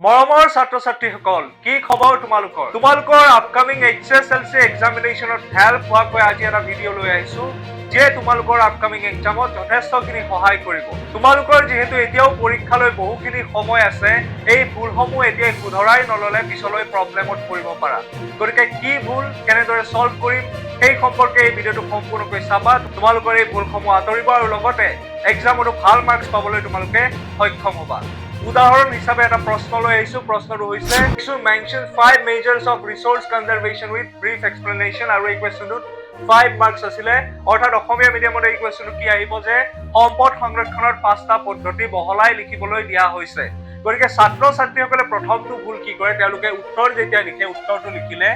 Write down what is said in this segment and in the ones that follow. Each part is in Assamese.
মৰমৰ ছাত্ৰ-ছাত্ৰীসকল কি খবৰ তোমালোকৰ আপকামিং HSLC এক্সামিনেশ্যনত হেল্প হোৱাকৈ আজি এটা ভিডিঅ' লৈ আহিছো যে তোমালোকৰ আপকামিং এক্সামত যথেষ্টখিনি সহায় কৰিব তোমালোকৰ যেহেতু এতিয়াও পৰীক্ষালৈ বহুখিনি সময় আছে এই ভুলসমূহ এতিয়া শুধৰাই নললে পিছলৈ প্ৰব্লেমত পৰিব পাৰা গতিকে কি ভুল কেনেদৰে সলভ কৰিম এই সম্পৰ্কে এই ভিডিঅ'টো সম্পূৰ্ণকৈ চাবা তোমালোকৰ এই ভুলসমূহ আঁতৰিব আৰু লগতে এক্সামতো ভাল মাৰ্কছ পাবলৈ তোমালোকে সক্ষম হ'বা উদাহৰণ হিচাপে এটা প্ৰশ্ন লৈ আহিছো প্ৰশ্নটো হৈছে mention 5 measures of resource conservation with brief explanation আৰু এই কোৱেশ্চনটোত 5 মাৰ্কছ আছিলে অৰ্থাৎ অসমীয়া মিডিয়ামত এই কোৱেশ্চনটো কি আহিব যে সম্পদ সংৰক্ষণৰ পাঁচটা পদ্ধতি বহলাই লিখিবলৈ দিয়া হৈছে গতিকে ছাত্ৰ-ছাত্ৰীসকলে প্ৰথমটো ভুল কি কৰে তেওঁলোকে উত্তৰ যেতিয়া লিখে উত্তৰটো লিখিলে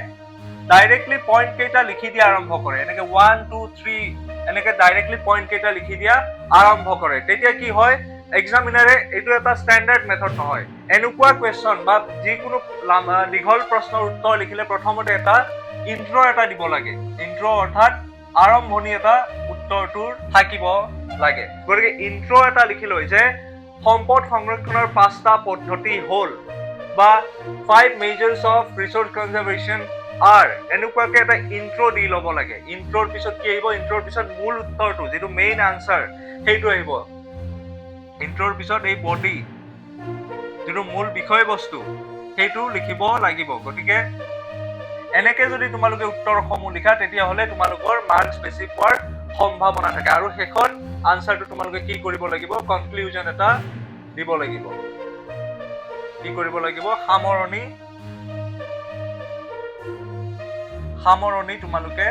ডাইৰেক্টলি পইণ্ট কেইটা লিখি দিয়া আৰম্ভ কৰে এনেকে 1 2 3 এনেকে ডাইৰেক্টলি পইণ্ট কেইটা লিখি দিয়া আৰম্ভ কৰে তেতিয়া কি হয় এক্সামিনাৰে এইটো এটা স্ট্যান্ডাৰ্ড মেথড নহয় এনেকুৱা কোৱেশ্চন বা যিকোনো দীঘল প্ৰশ্নৰ উত্তৰ লিখিলে প্ৰথমতে এটা ইন্ট্ৰো এটা দিব লাগে ইন্ট্ৰো অৰ্থাৎ আৰম্ভণি এটা উত্তৰটোৰ থাকিব লাগে গতিকে ইন্ট্ৰো এটা লিখি লৈ যে সম্পদ সংৰক্ষণৰ পাঁচটা পদ্ধতি হ'ল বা 5 measures of resource conservation are এনেকুৱাকে এটা ইন্ট্ৰো দি ল'ব লাগে ইন্ট্ৰোৰ পিছত কি আহিব ইন্ট্ৰোৰ পিছত মূল উত্তৰটো যেটো মেইন আনসাৰ সেইটো আহিব ইন্ট্ৰোৰ পিছত এই বডি যেটো মূল বিষয়বস্তু সেইটো লিখিব লাগিব গতিকে এনেকে যদি তোমালোকে উত্তৰসমূহ লিখা তেতিয়া হলে তোমালোকৰ মাৰ্কস বেছি পোৱাৰ সম্ভাৱনা থাকে আৰু হেখন আনসাৰটো তোমালোকে কি কৰিব লাগিব কনক্লুজন এটা দিব লাগিব কি কৰিব লাগিব সামৰণি তোমালোকে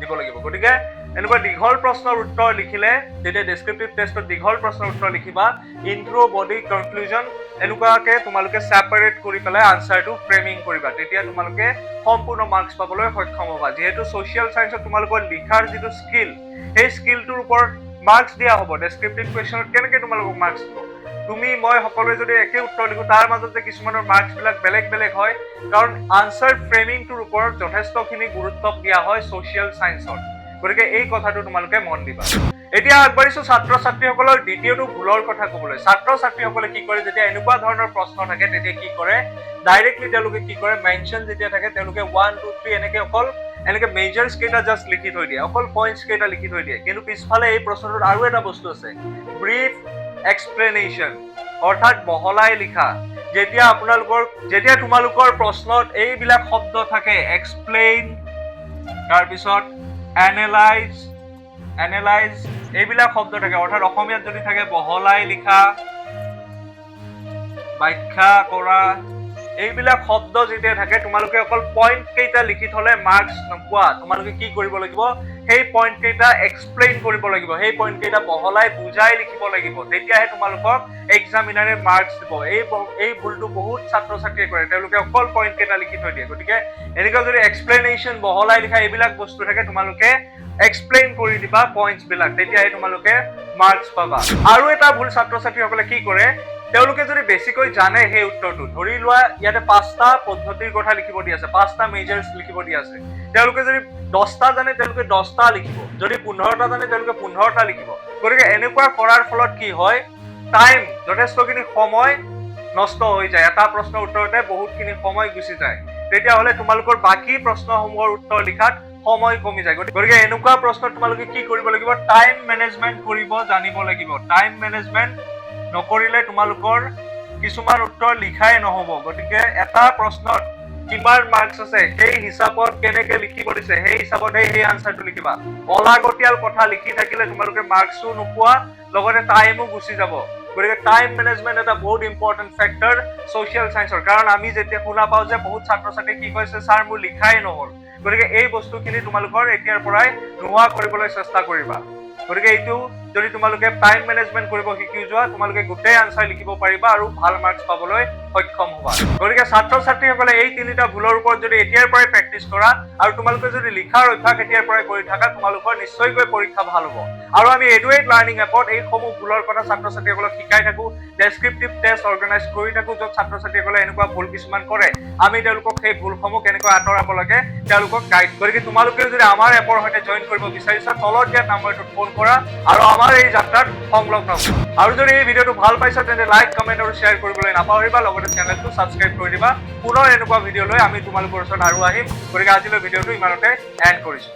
দিব লাগিব গতিকে এনেকুৱা দীঘল প্ৰশ্নৰ উত্তৰ লিখিলে যেতিয়া ডেসক্ৰিপটিভ টেষ্টত দীঘল প্ৰশ্নৰ উত্তৰ লিখিবা ইন্ট্ৰো বডি কনক্লুজন এনেকুৱাকে তোমালোকে সেপাৰেট কৰি পেলাই আনসাৰটো ফ্ৰেমিং কৰিবা তেতিয়া তোমালোকে সম্পূৰ্ণ মাৰ্কস পাবলৈ সক্ষম হ'বা যেহেতু সোশ্যাল সায়েন্সত তোমালোকৰ লিখাৰ যেটো স্কিল এই স্কিলটোৰ ওপৰত মাৰ্কস দিয়া হ'ব ডেসক্ৰিপটিভ কোৱেশ্চনত কেনেকৈ তোমালোকক মাৰ্কস দিব তুমি মই সকলোৱে যদি একে উত্তৰ লিখো তাৰ মাজত যে কিছুমানৰ মাৰ্কস বিলাক বেলেগ হয় কাৰণ আনসাৰ ফ্ৰেমিংটোৰ ওপৰত যথেষ্টখিনি গুৰুত্ব দিয়া হয় সোশ্যাল সায়েন্সত গতিকে এই কথাটো তোমালোকে মন দিবা এতিয়া আগবাঢ়িছো ছাত্ৰ-ছাত্ৰীসকলৰ দ্বিতীয়টো ভুলৰ কথা ক'বলৈ ছাত্ৰ-ছাত্ৰীসকলে কি কৰে যেতিয়া এনেকুৱা ধৰণৰ প্ৰশ্ন থাকে তেতিয়া কি কৰে ডাইৰেক্টলি তেওঁলোকে কি কৰে মেনশন যেতিয়া থাকে তেওঁলোকে 1 2 3 এনেকে মেজাৰ্স কেইটা জাস্ট লিখি থৈ দিয়ে অকল পইণ্টস কেইটা লিখি থৈ দিয়ে কিন্তু পিছফালে এই প্ৰশ্নটোত আৰু এটা বস্তু আছে ব্ৰিফ এক্সপ্লেনেশন অৰ্থাৎ বহলাই লিখা যেতিয়া তোমালোকৰ প্ৰশ্নত এইবিলাক শব্দ থাকে এক্সপ্লেইন তাৰ পিছত এনালাইজ এইবিলাক শব্দ থাকে অৰ্থাৎ অসমীয়াত যদি থাকে বহলাই লিখা ব্যাখ্যা কৰা এইবিলাক শব্দ যেতিয়া থাকে তোমালোকে অকল পইণ্ট কেইটা লিখি থলে মাৰ্কস নোপোৱা তোমালোকে কি কৰিব লাগিব সেই পইণ্ট কেইটা এক্সপ্লেইন কৰিব লাগিব সেই পইণ্ট কেইটা বহলাই বুজাই লিখিব লাগিব তেতিয়াহে তোমালোকক এক্সামিনাৰে মাৰ্কস দিব এই ভুলটো বহুত ছাত্ৰ-ছাত্ৰীয়ে কৰে তেওঁলোকে অকল পইণ্ট কেইটা লিখি থৈ দিয়ে গতিকে এনেকুৱা যদি এক্সপ্লেনেশন বহলাই লিখা এইবিলাক বস্তু থাকে তোমালোকে এক্সপ্লেইন কৰি দিবা পইণ্টস বিলাক তেতিয়াহে তোমালোকে মাৰ্কস পাবা আৰু এটা ভুল ছাত্ৰ-ছাত্ৰীসকলে কি কৰে তেওঁলোকে যদি বেছিকৈ জানে সেই উত্তৰটো ধৰি লোৱা ইয়াতে পাঁচটা পদ্ধতিৰ কথা লিখিব দি আছে পাঁচটা মেজাৰ্স লিখিব দি আছে তেওঁলোকে যদি 10টা জানে তেওঁলোকে 10টা লিখিব যদি 15টা জানে তেওঁলোকে 15টা লিখিব গতিকে এনেকুৱা কৰাৰ ফলত কি হয় টাইম যথেষ্টখিনি সময় নষ্ট হৈ যায় এটা প্ৰশ্নৰ উত্তৰতে বহুতখিনি সময় গুচি যায় তেতিয়া হলে তোমালোকৰ বাকি প্ৰশ্নসমূহৰ উত্তৰ লিখাত সময় কমি যায় গতিকে এনেকুৱা প্ৰশ্নত তোমালোকে কি কৰিব লাগিব টাইম মেনেজমেন্ট কৰিব জানিব লাগিব টাইম মেনেজমেন্ট নকৰিলে তোমালোকৰ কিছুমান উত্তৰ লিখাই নহব গতিকে এটা প্ৰশ্নত কিমান মাৰ্কস আছে সেই হিচাপত কেনেকৈ লিখিব দিছে সেই হিচাপত সেই আনসাৰটো লিখিবা অলাগতিয়াল কথা লিখি থাকিলে তোমালোকে মাৰ্কসও নোপোৱা লগতে টাইমও গুচি যাব গতিকে টাইম মেনেজমেন্ট এটা বহুত ইম্পৰ্টেন্ট ফেক্টৰ সোশ্যাল সায়েন্সৰ কাৰণ আমি যেতিয়া শুনা পাওঁ যে বহুত ছাত্ৰ-ছাত্ৰী কি কৈছে স্যাৰ মোৰ লিখাই নহল গতিকে এই বস্তুখিনি তোমালোকৰ এতিয়াৰ পৰাই নোহোৱা কৰিবলৈ চেষ্টা কৰিবা গতিকে এইটো যদি তোমালোকে টাইম মেনেজমেন্ট কৰিব শিকি যোৱা তোমালোকে গোটেই আনসাৰ লিখিব পাৰিবা আৰু ভাল মাৰ্কস পাবলৈ সক্ষম হ'বা গতিকে ছাত্ৰ-ছাত্ৰীসকলে এই তিনিটা ভুলৰ ওপৰত যদি এতিয়াৰ পৰাই প্ৰেক্টিছ কৰা আৰু তোমালোকে যদি লিখাৰ অভ্যাস এতিয়াৰ পৰাই কৰি থাকা তোমালোকৰ নিশ্চয়কৈ পৰীক্ষা ভাল হ'ব আৰু আমি EduAid লাৰ্নিং এপত এই সমূহ ভুলৰ কথা ছাত্ৰ-ছাত্ৰীসকলক শিকাই থাকো ডেসক্ৰিপটিভ টেষ্ট অৰ্গানাইজ কৰি থাকো য'ত ছাত্ৰ-ছাত্ৰীসকলে এনেকুৱা ভুল কিছুমান কৰে আমি তেওঁলোকক সেই ভুলসমূহ কেনেকৈ আঁতৰাব লাগে তেওঁলোকক গাইড গতিকে তোমালোকে যদি আমাৰ এপৰ সৈতে জয়েন কৰিব বিচাৰিছা তলত দিয়া নম্বৰটোত ফোন কৰা আৰু আমাৰ এই যাত্ৰাত সংলগ্ন হ'ব। আৰু যদি এই ভিডিঅ'টো ভাল পাইছা তেন্তে লাইক, কমেণ্ট আৰু শ্বেয়াৰ কৰিবলৈ নাপাহৰিবা। লগতে চেনেলটো ছাবস্ক্ৰাইব কৰি দিবা। পুনৰ এনেকুৱা ভিডিঅ' লৈ আমি তোমালোকৰ ওচৰত আৰু আহিম। গতিকে আজিলৈ ভিডিঅ'টো ইমানতে এণ্ড কৰিছোঁ।